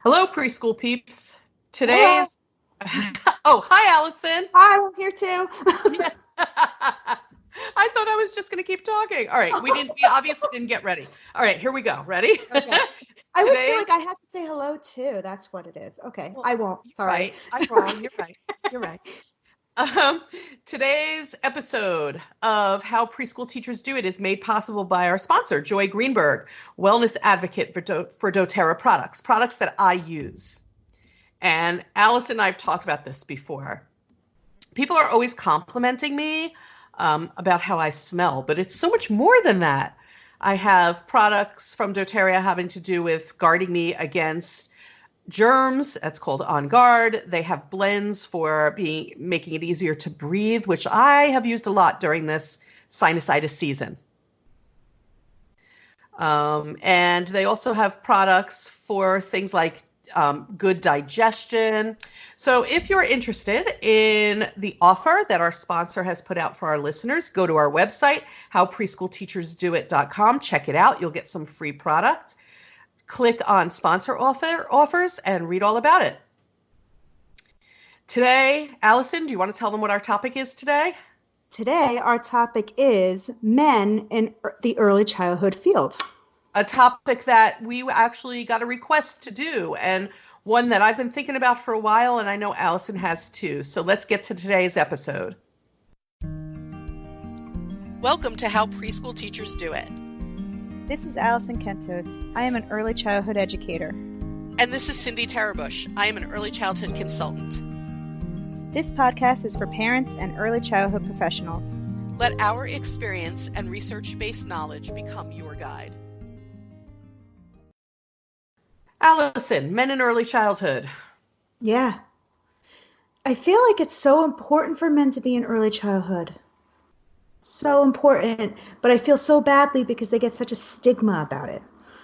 Hello, preschool peeps. Hello. Today's oh, hi, Allison. Hi, I'm here too. Yeah. I thought I was just going to keep talking. All right, we obviously didn't get ready. All right, here we go. Ready? Okay. I always feel Today, like I have to say hello too. That's what it is. Okay. well, I won't. you're Sorry. right. I'm wrong. You're right. You're right. Um, Today's episode of How Preschool Teachers Do It is made possible by our sponsor, Joy Greenberg, wellness advocate for doTERRA products that I use. And Alison and I have talked about this before. People are always complimenting me about how I smell, but it's so much more than that. I have products from doTERRA having to do with guarding me against germs. That's called On Guard. They have blends for making it easier to breathe, which I have used a lot during this sinusitis season. And they also have products for things like good digestion. So if you're interested in the offer that our sponsor has put out for our listeners, go to our website, howpreschoolteachersdoit.com. Check it out. You'll get some free product. Click on sponsor offers and read all about it. Today, Allison, do you want to tell them what our topic is today? Today, our topic is men in the early childhood field. A topic that we actually got a request to do, and one that I've been thinking about for a while, and I know Allison has too. So let's get to today's episode. Welcome to How Preschool Teachers Do It. This is Alison Kentos. I am an early childhood educator. And this is Cindy Tarabush. I am an early childhood consultant. This podcast is for parents and early childhood professionals. Let our experience and research-based knowledge become your guide. Allison, men in early childhood. Yeah. I feel like it's so important for men to be in early childhood. So important, but I feel so badly because they get such a stigma about it.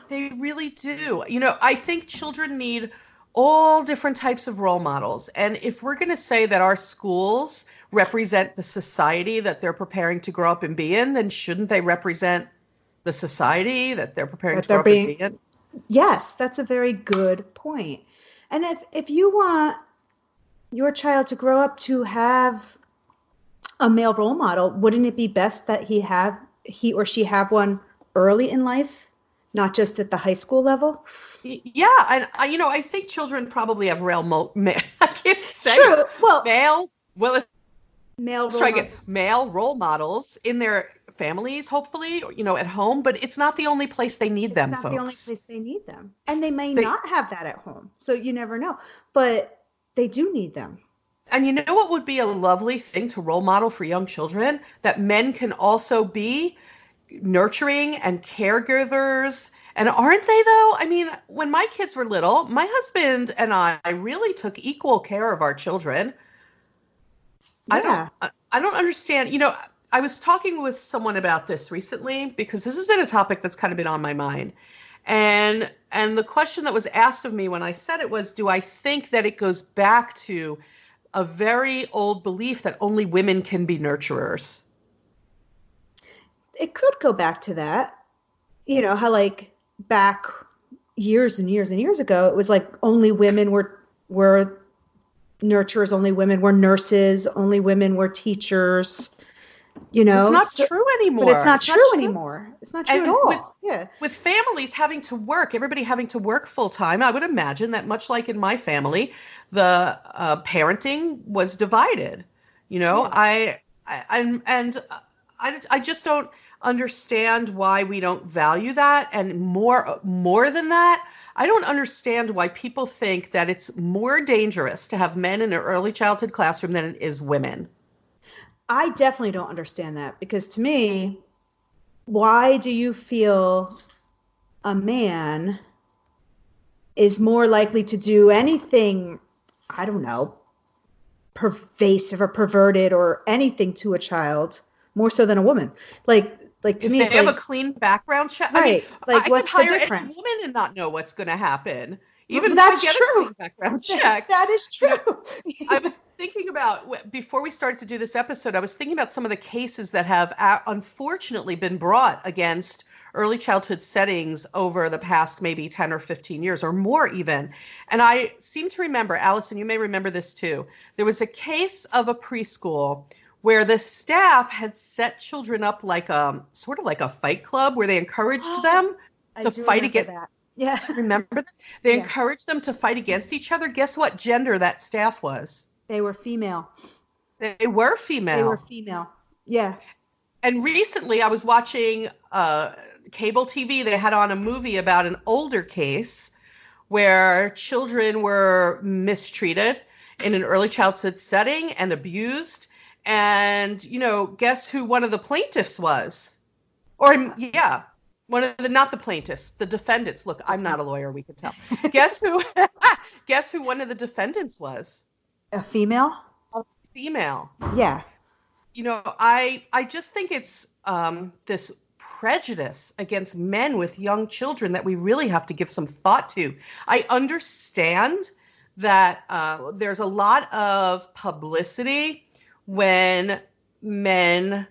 They really do. You know, I think children need all different types of role models. And if we're going to say that our schools represent the society that they're preparing to grow up and be in, then shouldn't they represent the society that they're preparing to grow up and be in? Yes, that's a very good point. And if you want your child to grow up to have a male role model, wouldn't it be best that he or she have one early in life, not just at the high school level? Yeah, and I think children probably have I can't say True. Well, male role models in their families, hopefully, at home, but it's not the only place they need them, folks. It's not the only place they need them. And they may not have that at home. So you never know. But they do need them. And you know what would be a lovely thing to role model for young children? That men can also be nurturing and caregivers. And aren't they, though? I mean, when my kids were little, my husband and I really took equal care of our children. Yeah. I don't understand. I was talking with someone about this recently because this has been a topic that's kind of been on my mind. And the question that was asked of me when I said it was, do I think that it goes back to a very old belief that only women can be nurturers? It could go back to that. You know, how like back years and years and years ago, it was like only women were nurturers, only women were nurses, only women were teachers. It's not true anymore. But it's not true anymore. It's not true at all. With families having to work, everybody having to work full time, I would imagine that much like in my family, the parenting was divided. I just don't understand why we don't value that. And more than that, I don't understand why people think that it's more dangerous to have men in an early childhood classroom than it is women. I definitely don't understand that, because to me, why do you feel a man is more likely to do anything, I don't know, pervasive or perverted or anything to a child more so than a woman? Like to me, if they have a clean background check, right? I could what's hire the difference? Any woman and not know what's going to happen. Even that's if I get true. a clean background check. That is true. I was thinking about, before we started to do this episode, I was thinking about some of the cases that have unfortunately been brought against early childhood settings over the past maybe 10 or 15 years or more even. And I seem to remember, Allison, you may remember this too. There was a case of a preschool where the staff had set children up like sort of like a fight club where they encouraged Oh, them I to do fight remember against. that. Yeah. Remember that? They Yeah. encouraged them to fight against each other. Guess what gender that staff was? They were female. They were They were female. female. Yeah. And recently I was watching cable TV. They had on a movie about an older case where children were mistreated in an early childhood setting and abused. And, guess who one of the plaintiffs was? Or, yeah, one of the, not the plaintiffs, the defendants. Look, I'm not a lawyer, we can tell. Guess who, guess who one of the defendants was? A female? A female. Yeah. I just think it's this prejudice against men with young children that we really have to give some thought to. I understand that there's a lot of publicity when men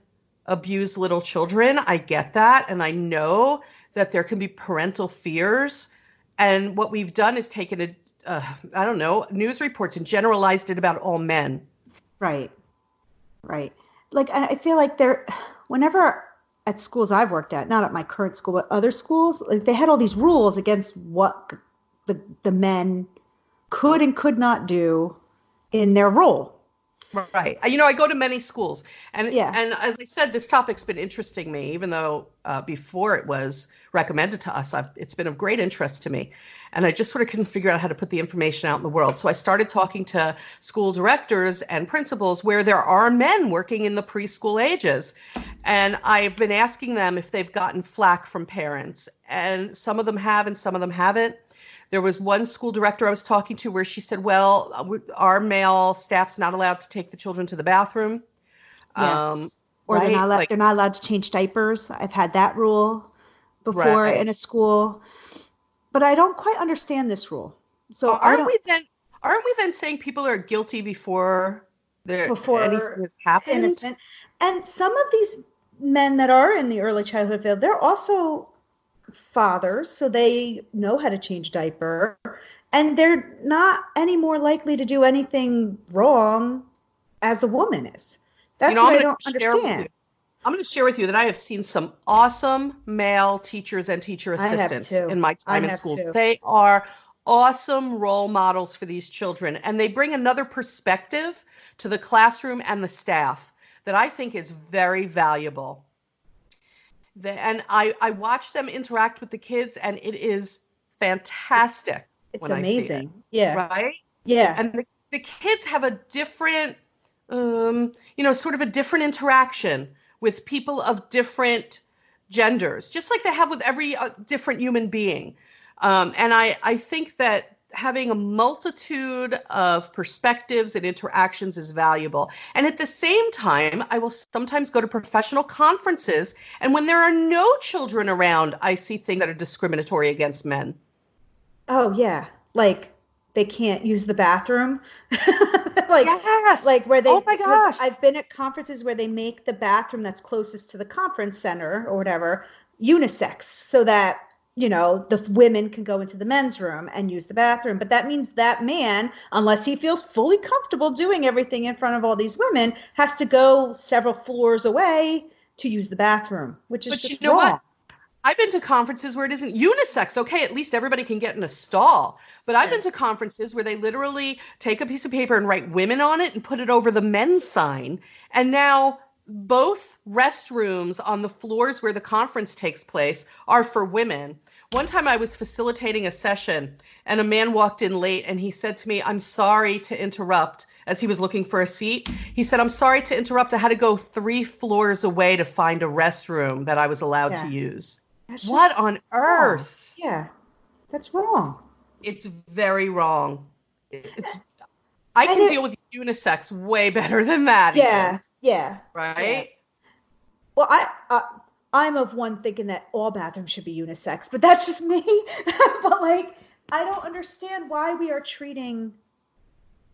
abuse little children. I get that. And I know that there can be parental fears. And what we've done is taken I don't know, news reports and generalized it about all men. Right. Right. Like, I feel like whenever at schools I've worked at, not at my current school, but other schools, like they had all these rules against what the men could and could not do in their role. Right. I go to many schools, and Yeah. and as I said, this topic's been interesting me, even though before it was recommended to us, it's been of great interest to me. And I just sort of couldn't figure out how to put the information out in the world. So I started talking to school directors and principals where there are men working in the preschool ages. And I've been asking them if they've gotten flack from parents. And some of them have and some of them haven't. There was one school director I was talking to where she said, well, our male staff's not allowed to take the children to the bathroom. Yes. Or right? they're not allowed to change diapers. I've had that rule before Right. in a school. But I don't quite understand this rule. So aren't we then saying people are guilty before anything has happened? Innocent. And some of these men that are in the early childhood field, they're also fathers, so they know how to change diaper, and they're not any more likely to do anything wrong as a woman is. That's what I don't understand. I'm going to share with you that I have seen some awesome male teachers and teacher assistants in my time in schools. They are awesome role models for these children, and they bring another perspective to the classroom and the staff that I think is very valuable. And I watch them interact with the kids, and it is fantastic. It's amazing. Yeah. Right? Yeah. And the kids have a different, sort of a different interaction with people of different genders, just like they have with every different human being. And I think that having a multitude of perspectives and interactions is valuable. And at the same time, I will sometimes go to professional conferences, and when there are no children around, I see things that are discriminatory against men. Oh, yeah. Like they can't use the bathroom. Yes. Like where they, oh my gosh. I've been at conferences where they make the bathroom that's closest to the conference center or whatever unisex, so that the women can go into the men's room and use the bathroom. But that means that man, unless he feels fully comfortable doing everything in front of all these women, has to go several floors away to use the bathroom, which is just wrong. What? I've been to conferences where it isn't unisex. Okay, at least everybody can get in a stall. But I've been to conferences where they literally take a piece of paper and write women on it and put it over the men's sign. And now both restrooms on the floors where the conference takes place are for women. One time I was facilitating a session and a man walked in late and he said to me, "I'm sorry to interrupt," as he was looking for a seat. He said, "I'm sorry to interrupt. I had to go 3 floors away to find a restroom that I was allowed to use." What on earth? Yeah, that's wrong. It's very wrong. I can deal with unisex way better than that. Yeah. Even. Yeah. Right? Yeah. Well, I'm of one thinking that all bathrooms should be unisex, but that's just me. But I don't understand why we are treating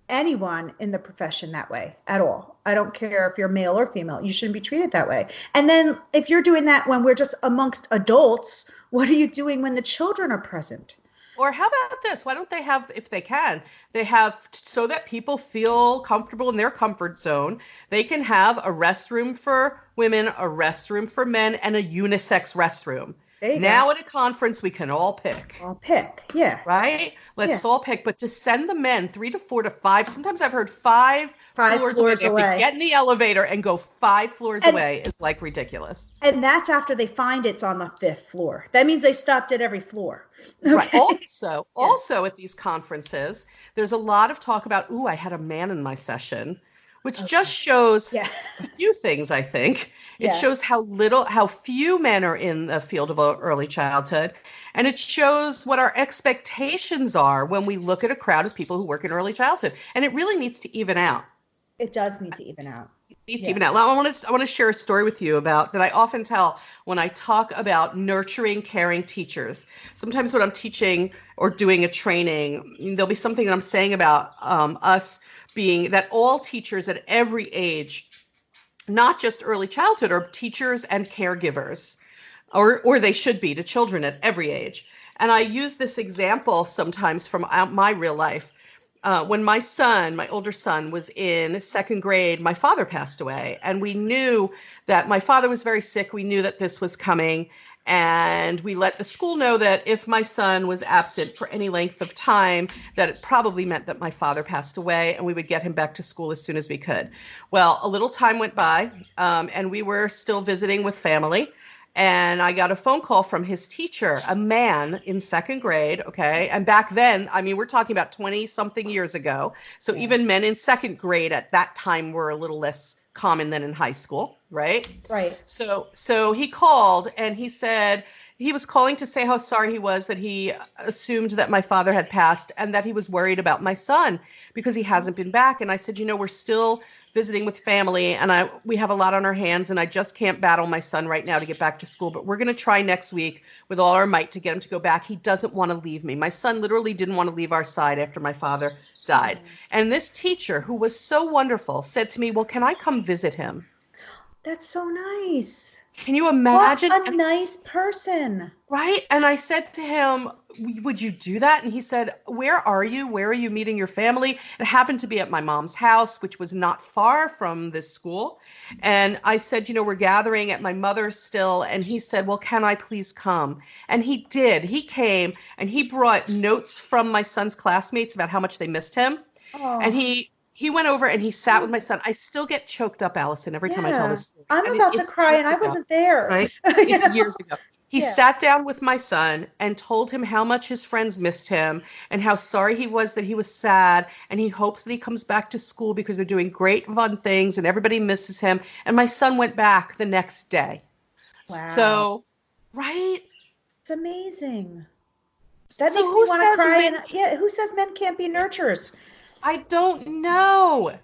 anyone in the profession that way at all. I don't care if you're male or female. You shouldn't be treated that way. And then if you're doing that when we're just amongst adults, what are you doing when the children are present? Or how about this? Why don't they have, if they can, they have so that people feel comfortable in their comfort zone. They can have a restroom for women, a restroom for men, and a unisex restroom. There you go. Now at a conference, we can all pick. I'll pick. Yeah. Right? Yeah. Let's all pick, but to send the men 3 to 4 to 5, sometimes I've heard five Five floors away. floors They have to away. get in the elevator and go 5 floors And away is like ridiculous. and that's after they find it's on the fifth floor. That means they stopped at every floor. Right. Okay. Also, Yeah. also at these conferences, there's a lot of talk about, ooh, I had a man in my session, which just Okay. shows Yeah. a few things, I think. It Yeah. shows how few men are in the field of early childhood. And it shows what our expectations are when we look at a crowd of people who work in early childhood. And it really needs to even out. It does need to even out. Needs to Yeah. even out. I want to share a story with you about that I often tell when I talk about nurturing, caring teachers. Sometimes when I'm teaching or doing a training, there'll be something that I'm saying about us being that all teachers at every age, not just early childhood, are teachers and caregivers, or they should be to children at every age. And I use this example sometimes from my real life. When my older son, was in second grade, my father passed away. And we knew that my father was very sick. We knew that this was coming. And we let the school know that if my son was absent for any length of time, that it probably meant that my father passed away, and we would get him back to school as soon as we could. Well, a little time went by, and we were still visiting with family. And I got a phone call from his teacher, a man in second grade. Okay. And back then, I mean, we're talking about 20 something years ago. So Yeah. even men in second grade at that time were a little less common than in high school. Right. Right. So he called and he said he was calling to say how sorry he was that he assumed that my father had passed and that he was worried about my son because he hasn't been back. And I said, we're still visiting with family and we have a lot on our hands and I just can't battle my son right now to get back to school, but we're going to try next week with all our might to get him to go back. He doesn't want to leave me. My son literally didn't want to leave our side after my father died. And this teacher, who was so wonderful, said to me, well, can I come visit him? That's so nice. Can you What imagine? a nice person. Right? And I said to him, would you do that? And he said, where are you? Where are you meeting your family? It happened to be at my mom's house, which was not far from this school. And I said, we're gathering at my mother's still. And he said, well, can I please come? And he did. He came and he brought notes from my son's classmates about how much they missed him. And Oh, he went over and he sat with sweet. my son. I still get choked up, Allison, every time I tell Yeah. this story. I'm And about to it's cry and years I ago, wasn't there. right? You It's know? years ago. He Yeah. sat down with my son and told him how much his friends missed him and how sorry he was that he was sad. And he hopes that he comes back to school because they're doing great, fun things and everybody misses him. And my son went back the next day. Wow. So, right? It's amazing. That So makes me who want to says cry. men? And yeah, who says men can't be nurturers? I don't know.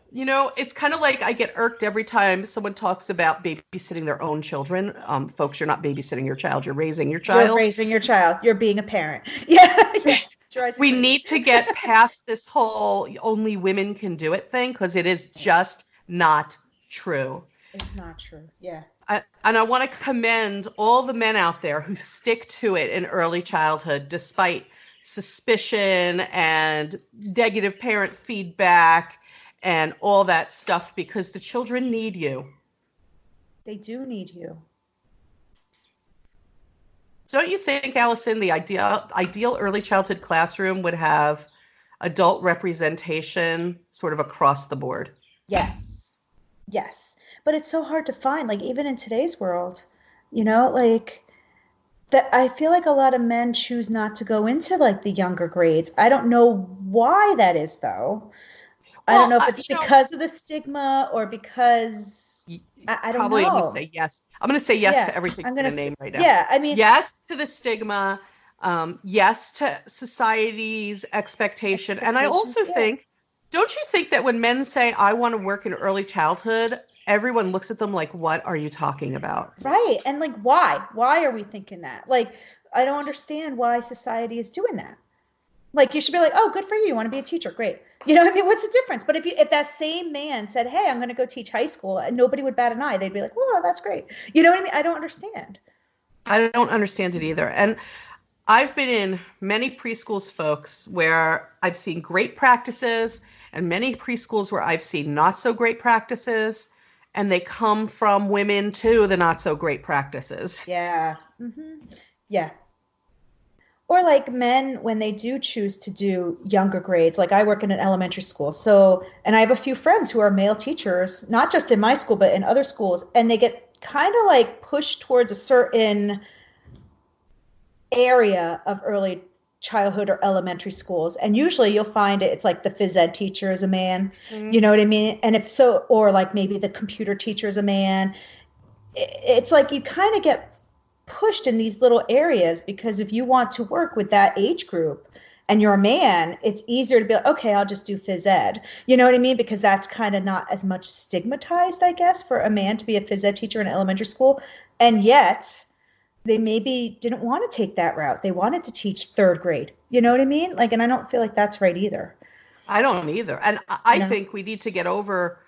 It's kind of like I get irked every time someone talks about babysitting their own children. Folks, you're not babysitting your child, you're raising your You're child. raising your child. You're being a parent. Yeah. Yeah. Drives me We crazy. need to get past this whole only women can do it thing because it is just not true. It's not true. Yeah. And I want to commend all the men out there who stick to it in early childhood despite suspicion and negative parent feedback and all that stuff because the children need you. They do need you. Don't you think, Allison, the ideal early childhood classroom would have adult representation sort of across the board? Yes. Yes. But it's so hard to find, like even in today's world, like that I feel like a lot of men choose not to go into like the younger grades. I don't know why that is though. I don't Well, know if it's because of the stigma or because I don't probably I'm going to know. say yes. I'm going to say yes Yeah, to everything I'm in gonna a say, name right now. yeah, I mean, Yes to the stigma. Yes to society's expectation. And I expectations, also yeah. think, don't you think that when men say, I want to work in early childhood, everyone looks at them like, what are you talking about? Right. And like, why? Why are we thinking that? Like, I don't understand why society is doing that. Like you should be like, oh, good for you. You want to be a teacher? Great. You know what I mean? What's the difference? But if that same man said, hey, I'm going to go teach high school, and nobody would bat an eye. They'd be like, whoa, that's great. You know what I mean? I don't understand. I don't understand it either. And I've been in many preschools, folks, where I've seen great practices and many preschools where I've seen not so great practices. And they come from women too, the not so great practices. Yeah. Yeah. Or like men when they do choose to do younger grades. Like I work in an elementary school. So, and I have a few friends who are male teachers, not just in my school, but in other schools. And they get kind of like pushed towards a certain area of early childhood or elementary schools. And usually you'll find it's like the phys ed teacher is a man, you know what I mean? And if so, or like maybe the computer teacher is a man, it's like you kind of get pushed in these little areas because if you want to work with that age group and you're a man, it's easier to be like, okay, I'll just do phys ed. You know what I mean? Because that's kind of not as much stigmatized, I guess, for a man to be a phys ed teacher in elementary school. And yet they maybe didn't want to take that route. They wanted to teach third grade. You know what I mean? Like, and I don't feel like that's right either. I don't either. And I No. think we need to get over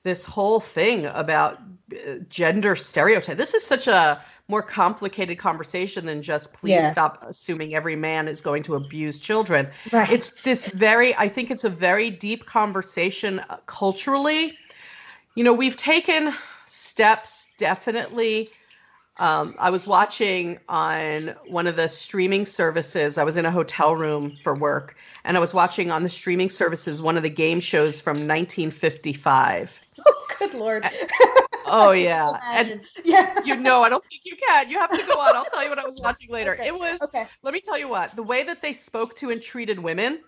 this whole thing about gender stereotype. This is such a more complicated conversation than just please Yeah. stop assuming every man is going to abuse children. Right. It's I think it's a very deep conversation culturally. We've taken steps definitely. I was watching on one of the streaming services. I was in a hotel room for work, and I was watching on the streaming services one of the game shows from 1955. Oh, good Lord. Oh I could just yeah, and imagine. Yeah. I don't think you can. You have to go on. I'll tell you what I was watching later. Okay. It was. Okay. Let me tell you what the way that they spoke to and treated women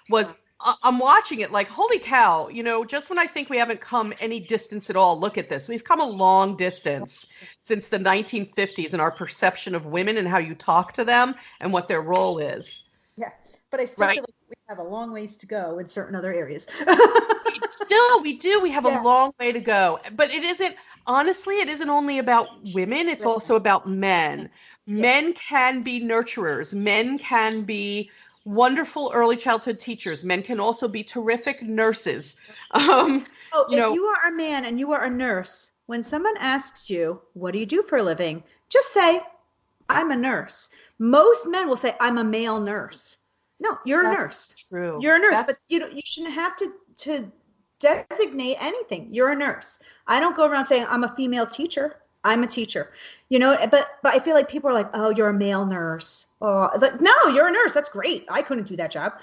was. I'm watching it like, holy cow, just when I think we haven't come any distance at all, look at this. We've come a long distance since the 1950s in our perception of women and how you talk to them and what their role is. Yeah. But I still Right. feel like we have a long ways to go in certain other areas. Still, we do. We have a Yeah. long way to go. But honestly, it isn't only about women. It's also about men. Yeah. Men can be nurturers. Men can be wonderful early childhood teachers. Men can also be terrific nurses. Um, Oh, you if know, you are a man and you are a nurse, when someone asks you, what do you do for a living? Just say, I'm a nurse. Most men will say, I'm a male nurse. No, you're a that's nurse. true. You're a nurse, That's but you shouldn't have to designate anything. You're a nurse. I don't go around saying I'm a female teacher. I'm a teacher. But I feel like people are like, oh, you're a male nurse. Oh, like, no, you're a nurse. That's great. I couldn't do that job.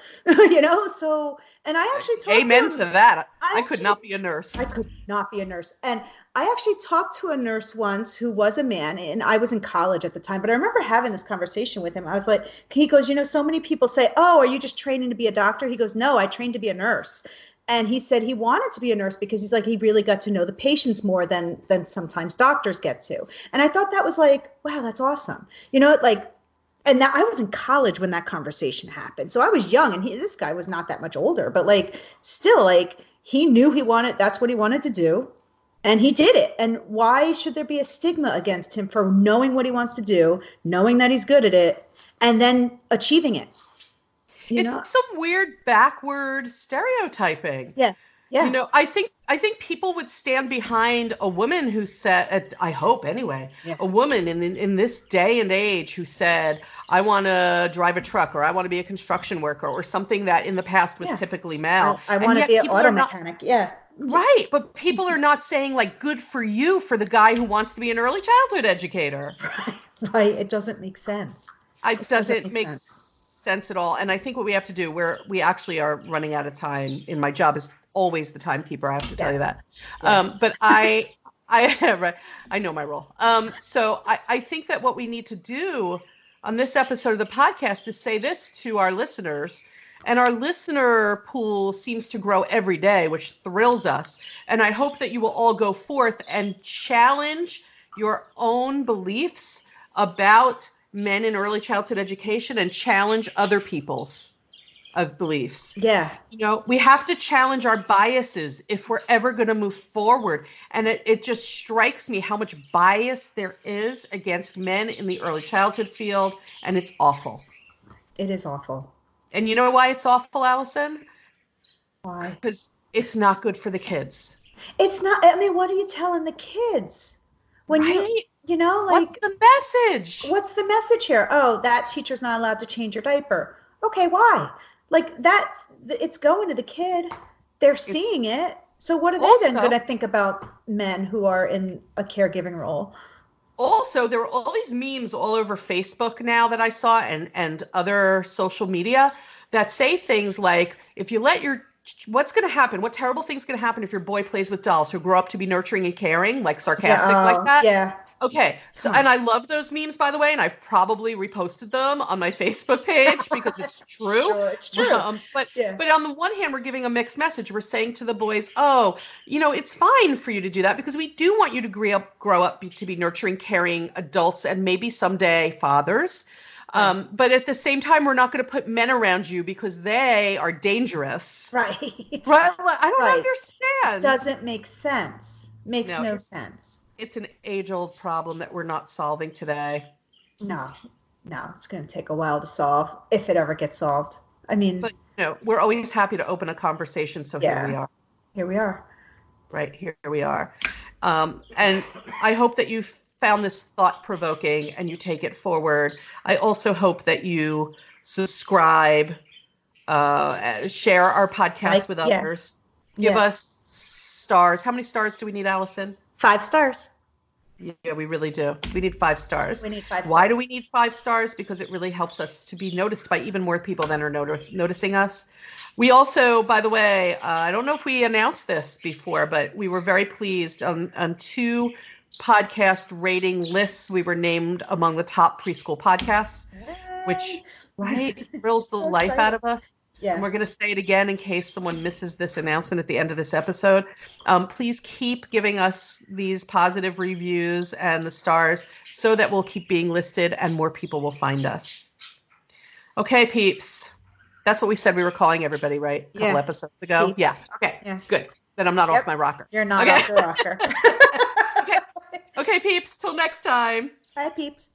So and I actually talked to amen him. to that. I could Actually not be a nurse. I could not be a nurse. And I actually talked to a nurse once who was a man, and I was in college at the time. But I remember having this conversation with him. I was like, he goes, so many people say, oh, are you just training to be a doctor? He goes, no, I trained to be a nurse. And he said he wanted to be a nurse because he's like, he really got to know the patients more than sometimes doctors get to. And I thought that was like, wow, that's awesome. And that I was in college when that conversation happened. So I was young, and this guy was not that much older, but like still like he knew that's what he wanted to do, and he did it. And why should there be a stigma against him for knowing what he wants to do, knowing that he's good at it, and then achieving it? It's some weird backward stereotyping. Yeah. Yeah. I think people would stand behind a woman who said, I hope anyway, Yeah. a woman in this day and age who said, I want to drive a truck, or I want to be a construction worker, or something that in the past was Yeah. typically male. I And want to yet be an people auto are not mechanic. Yeah. right, but people are not saying like good for you for the guy who wants to be an early childhood educator. Right. It doesn't make sense. It doesn't make sense. sense at all. And I think what we have to do, we actually are running out of time. In my job is always the timekeeper. I have to tell you that. Yeah. But right, I know my role. So I think that what we need to do on this episode of the podcast is say this to our listeners. And our listener pool seems to grow every day, which thrills us. And I hope that you will all go forth and challenge your own beliefs about men in early childhood education and challenge other people's of beliefs. Yeah. We have to challenge our biases if we're ever going to move forward. And it just strikes me how much bias there is against men in the early childhood field. And it's awful. It is awful. And you know why it's awful, Allison? Why? Because it's not good for the kids. It's not, I mean, what are you telling the kids? When Right? you know, What's like, the message? what's the message here? Oh, that teacher's not allowed to change your diaper. Okay, why? Like that, it's going to the kid. They're It seeing it. So what are they then going also, to think about men who are in a caregiving role? also, there are all these memes all over Facebook now that I saw and other social media that say things like, if you let your what's going to happen? What terrible thing's going to happen if your boy plays with dolls who grow up to be nurturing and caring, like Yeah, sarcastic like that? yeah. Okay, so Come and on. I love those memes, by the way, and I've probably reposted them on my Facebook page because it's true. Sure, it's true. But Yeah. on the one hand, we're giving a mixed message. We're saying to the boys, "Oh, it's fine for you to do that because we do want you to grow up to be nurturing, caring adults, and maybe someday fathers." Right. But at the same time, we're not going to put men around you because they are dangerous. Right. Right? I don't Right. understand. Doesn't make sense. Makes No, no sense. it's an age-old problem that we're not solving today. No, no, it's going to take a while to solve if it ever gets solved. I mean, But we're always happy to open a conversation. So here we yeah, are, here we are. right here we are. And I hope that you found this thought provoking and you take it forward. I also hope that you subscribe, share our podcast Like, with yeah, others, give yeah. us stars. How many stars do we need, Allison? 5 stars. Yeah, we really do. We need 5 stars. We need five Why do stars. we need 5 stars? Because it really helps us to be noticed by even more people than are noticing us. We also, by the way, I don't know if we announced this before, but we were very pleased on 2 podcast rating lists. We were named among the top preschool podcasts, which, right, thrills the So life out excited. of us. And Yeah. we're going to say it again in case someone misses this announcement at the end of this episode. Please keep giving us these positive reviews and the stars so that we'll keep being listed and more people will find us. Okay, peeps. That's what we said we were calling everybody, right? A couple Yeah. episodes ago. Yeah. Peeps. Okay. Yeah. Good. Then I'm not off Yep. my rocker. You're not Okay. off the rocker. Okay. Okay, peeps. Till next time. Bye, peeps.